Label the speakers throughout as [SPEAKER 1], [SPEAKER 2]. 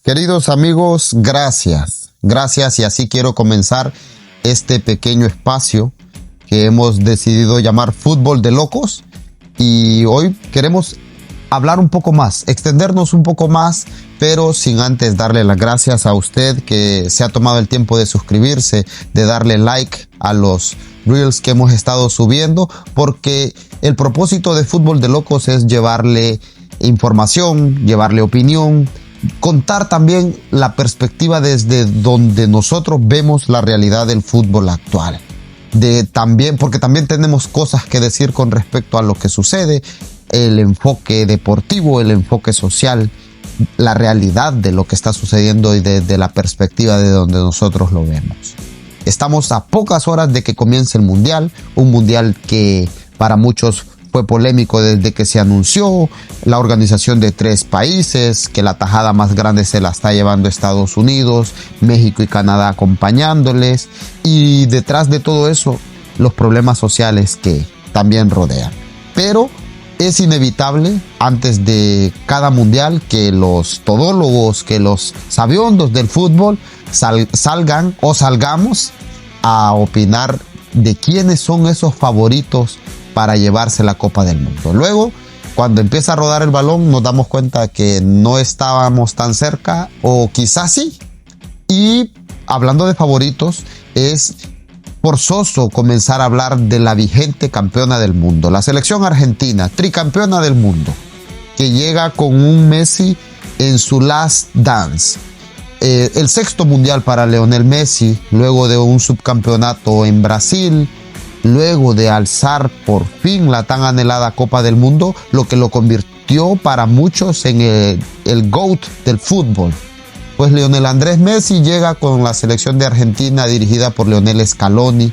[SPEAKER 1] Queridos amigos, gracias. Gracias, y así quiero comenzar este pequeño espacio que hemos decidido llamar Fútbol de Locos. Y hoy queremos hablar un poco más, extendernos un poco más, pero sin antes darle las gracias a usted que se ha tomado el tiempo de suscribirse, de darle like a los reels que hemos estado subiendo, porque el propósito de Fútbol de Locos es llevarle información, llevarle opinión, contar también la perspectiva desde donde nosotros vemos la realidad del fútbol actual. Porque también tenemos cosas que decir con respecto a lo que sucede, el enfoque deportivo, el enfoque social, la realidad de lo que está sucediendo y desde la perspectiva de donde nosotros lo vemos. Estamos a pocas horas de que comience el Mundial, un Mundial que para muchos fue polémico desde que se anunció, la organización de 3 países, que la tajada más grande se la está llevando Estados Unidos, México y Canadá acompañándoles, y detrás de todo eso, los problemas sociales que también rodean. Pero es inevitable antes de cada mundial que los todólogos, que los sabiondos del fútbol salgamos a opinar de quiénes son esos favoritos para llevarse la Copa del Mundo. Luego, cuando empieza a rodar el balón, nos damos cuenta que no estábamos tan cerca, o quizás sí. Y hablando de favoritos, es forzoso comenzar a hablar de la vigente campeona del mundo, la selección argentina, tricampeona del mundo, que llega con un Messi en su last dance. El 6º mundial para Lionel Messi, luego de un subcampeonato en Brasil, luego de alzar por fin la tan anhelada Copa del Mundo, lo que lo convirtió para muchos en el GOAT del fútbol. Pues Lionel Andrés Messi llega con la selección de Argentina dirigida por Lionel Scaloni,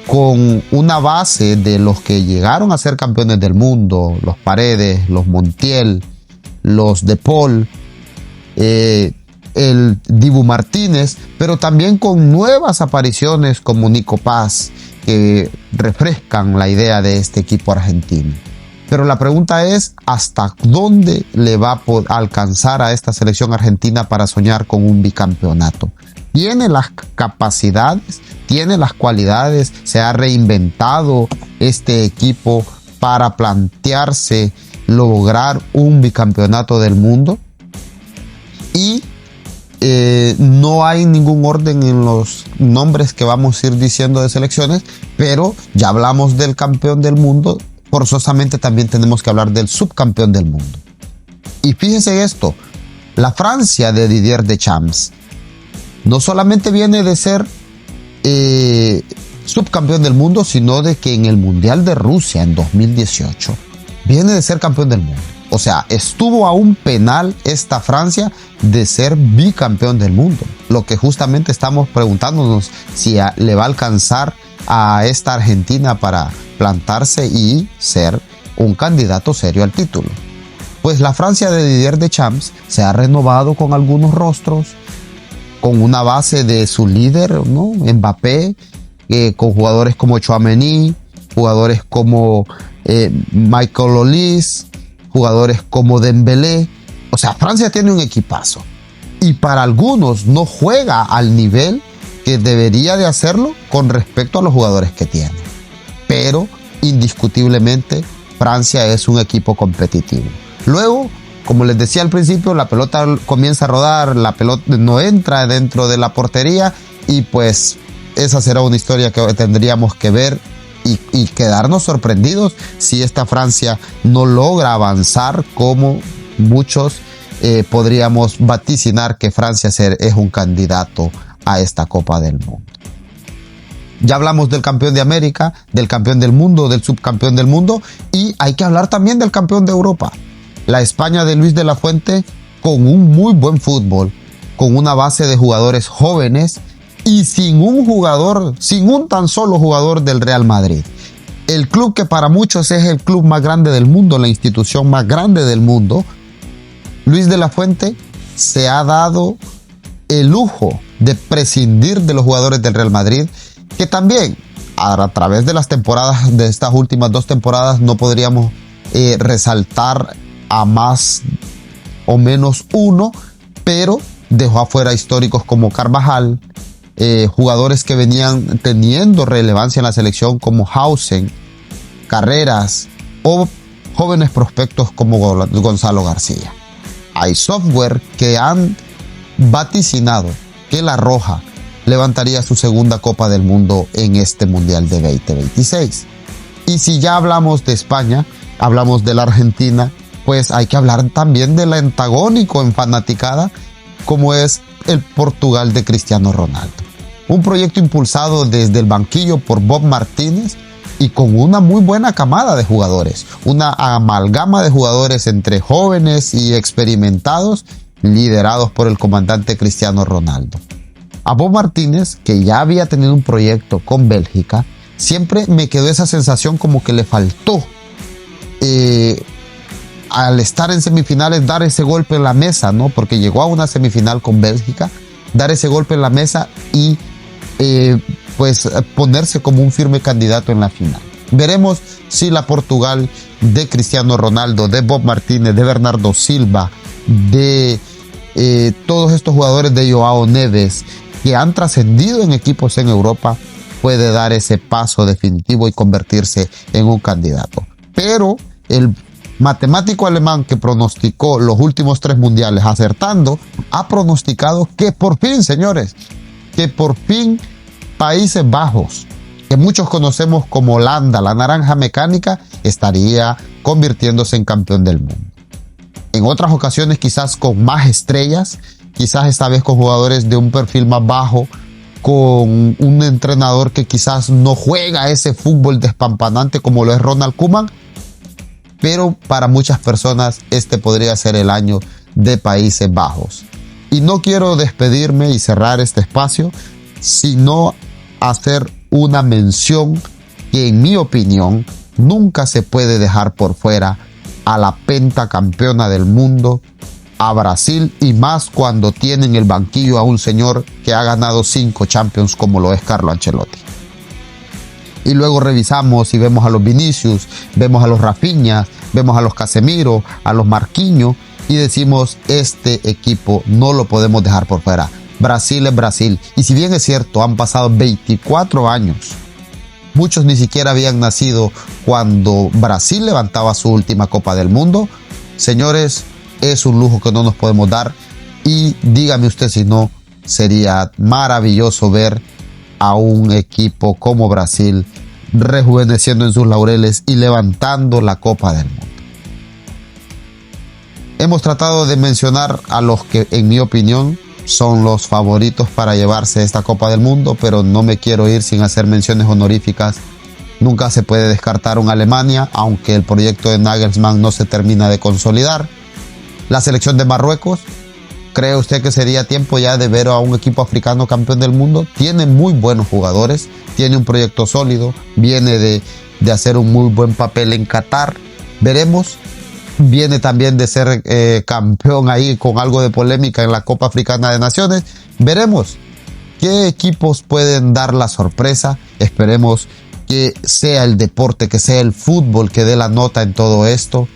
[SPEAKER 1] con una base de los que llegaron a ser campeones del mundo, los Paredes, los Montiel, los De Paul, el Dibu Martínez, pero también con nuevas apariciones como Nico Paz, que refrescan la idea de este equipo argentino. Pero la pregunta es, ¿hasta dónde le va a alcanzar a esta selección argentina para soñar con un bicampeonato? ¿Tiene las capacidades? ¿Tiene las cualidades? ¿Se ha reinventado este equipo para plantearse lograr un bicampeonato del mundo? Y no hay ningún orden en los nombres que vamos a ir diciendo de selecciones, pero ya hablamos del campeón del mundo, forzosamente también tenemos que hablar del subcampeón del mundo. Y fíjense esto, la Francia de Didier Deschamps no solamente viene de ser subcampeón del mundo, sino de que en el Mundial de Rusia en 2018 viene de ser campeón del mundo. O sea, estuvo a un penal esta Francia de ser bicampeón del mundo. Lo que justamente estamos preguntándonos si le va a alcanzar a esta Argentina para plantarse y ser un candidato serio al título. Pues la Francia de Didier Deschamps se ha renovado con algunos rostros, con una base de su líder, ¿no? Mbappé, con jugadores como Tchouaméni, jugadores como Michael Olise, jugadores como Dembélé. O sea, Francia tiene un equipazo. Y para algunos no juega al nivel que debería de hacerlo con respecto a los jugadores que tiene. Pero, indiscutiblemente, Francia es un equipo competitivo. Luego, como les decía al principio, la pelota comienza a rodar, la pelota no entra dentro de la portería, y pues esa será una historia que tendríamos que ver y quedarnos sorprendidos si esta Francia no logra avanzar, como muchos podríamos vaticinar que Francia es un candidato a esta Copa del Mundo. Ya hablamos del campeón de América, del campeón del mundo, del subcampeón del mundo, y hay que hablar también del campeón de Europa. La España de Luis de la Fuente, con un muy buen fútbol, con una base de jugadores jóvenes y sin un tan solo jugador del Real Madrid. El club que para muchos es el club más grande del mundo, la institución más grande del mundo. Luis de la Fuente se ha dado el lujo de prescindir de los jugadores del Real Madrid, que también a través de las temporadas, de estas últimas 2 temporadas, no podríamos resaltar a más o menos uno, pero dejó afuera históricos como Carvajal, jugadores que venían teniendo relevancia en la selección como Hausen, Carreras o jóvenes prospectos como Gonzalo García. Hay software que han vaticinado que La Roja levantaría su segunda Copa del Mundo en este Mundial de 2026. Y si ya hablamos de España, hablamos de la Argentina, pues hay que hablar también del antagónico en fanaticada como es el Portugal de Cristiano Ronaldo. Un proyecto impulsado desde el banquillo por Bob Martínez y con una muy buena camada de jugadores, una amalgama de jugadores entre jóvenes y experimentados, liderados por el comandante Cristiano Ronaldo. A Bob Martínez, que ya había tenido un proyecto con Bélgica, siempre me quedó esa sensación como que le faltó al estar en semifinales dar ese golpe en la mesa, ¿no? Porque llegó a una semifinal con Bélgica, dar ese golpe en la mesa y pues ponerse como un firme candidato en la final. Veremos si la Portugal de Cristiano Ronaldo, de Bob Martínez, de Bernardo Silva, de todos estos jugadores, de Joao Neves, que han trascendido en equipos en Europa, puede dar ese paso definitivo y convertirse en un candidato. Pero el matemático alemán que pronosticó los últimos 3 mundiales acertando, ha pronosticado que por fin, señores, que por fin Países Bajos, que muchos conocemos como Holanda, la naranja mecánica, estaría convirtiéndose en campeón del mundo. En otras ocasiones quizás con más estrellas, quizás esta vez con jugadores de un perfil más bajo, con un entrenador que quizás no juega ese fútbol despampanante como lo es Ronald Koeman, pero para muchas personas este podría ser el año de Países Bajos. Y no quiero despedirme y cerrar este espacio, sino hacer una mención que en mi opinión nunca se puede dejar por fuera a la pentacampeona del mundo, a Brasil, y más cuando tiene en el banquillo a un señor que ha ganado 5 Champions como lo es Carlo Ancelotti. Y luego revisamos y vemos a los Vinicius, vemos a los Rafinha, vemos a los Casemiro, a los Marquinhos y decimos, este equipo no lo podemos dejar por fuera. Brasil es Brasil. Y si bien es cierto, han pasado 24 años, muchos ni siquiera habían nacido cuando Brasil levantaba su última Copa del Mundo. Señores, es un lujo que no nos podemos dar y dígame usted si no, sería maravilloso ver a un equipo como Brasil rejuveneciendo en sus laureles y levantando la Copa del Mundo. Hemos tratado de mencionar a los que en mi opinión son los favoritos para llevarse esta Copa del Mundo, pero no me quiero ir sin hacer menciones honoríficas. Nunca se puede descartar una Alemania, aunque el proyecto de Nagelsmann no se termina de consolidar. La selección de Marruecos, ¿cree usted que sería tiempo ya de ver a un equipo africano campeón del mundo? Tiene muy buenos jugadores, tiene un proyecto sólido, viene de hacer un muy buen papel en Qatar. Veremos. Viene también de ser campeón ahí con algo de polémica en la Copa Africana de Naciones. Veremos qué equipos pueden dar la sorpresa. Esperemos que sea el deporte, que sea el fútbol que dé la nota en todo esto.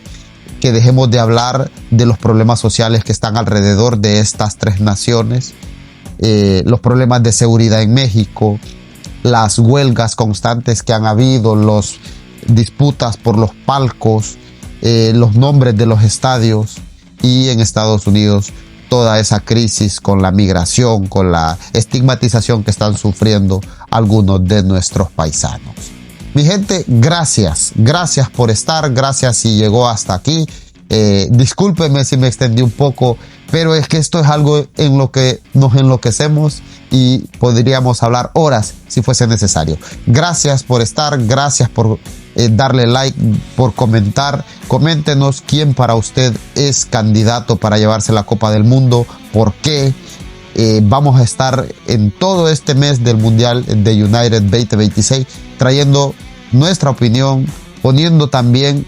[SPEAKER 1] Que dejemos de hablar de los problemas sociales que están alrededor de estas 3 naciones. Los problemas de seguridad en México, las huelgas constantes que han habido, las disputas por los palcos, los nombres de los estadios, y en Estados Unidos toda esa crisis con la migración, con la estigmatización que están sufriendo algunos de nuestros paisanos. Mi gente, gracias por estar, gracias si llegó hasta aquí. Discúlpeme si me extendí un poco, pero es que esto es algo en lo que nos enloquecemos y podríamos hablar horas si fuese necesario. Gracias por estar, gracias por darle like, por comentar. Coméntenos quién para usted es candidato para llevarse la Copa del Mundo, por qué. Vamos a estar en todo este mes del Mundial de United 2026 trayendo nuestra opinión, poniendo también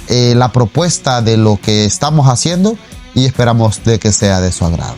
[SPEAKER 1] la propuesta de lo que estamos haciendo y esperamos de que sea de su agrado.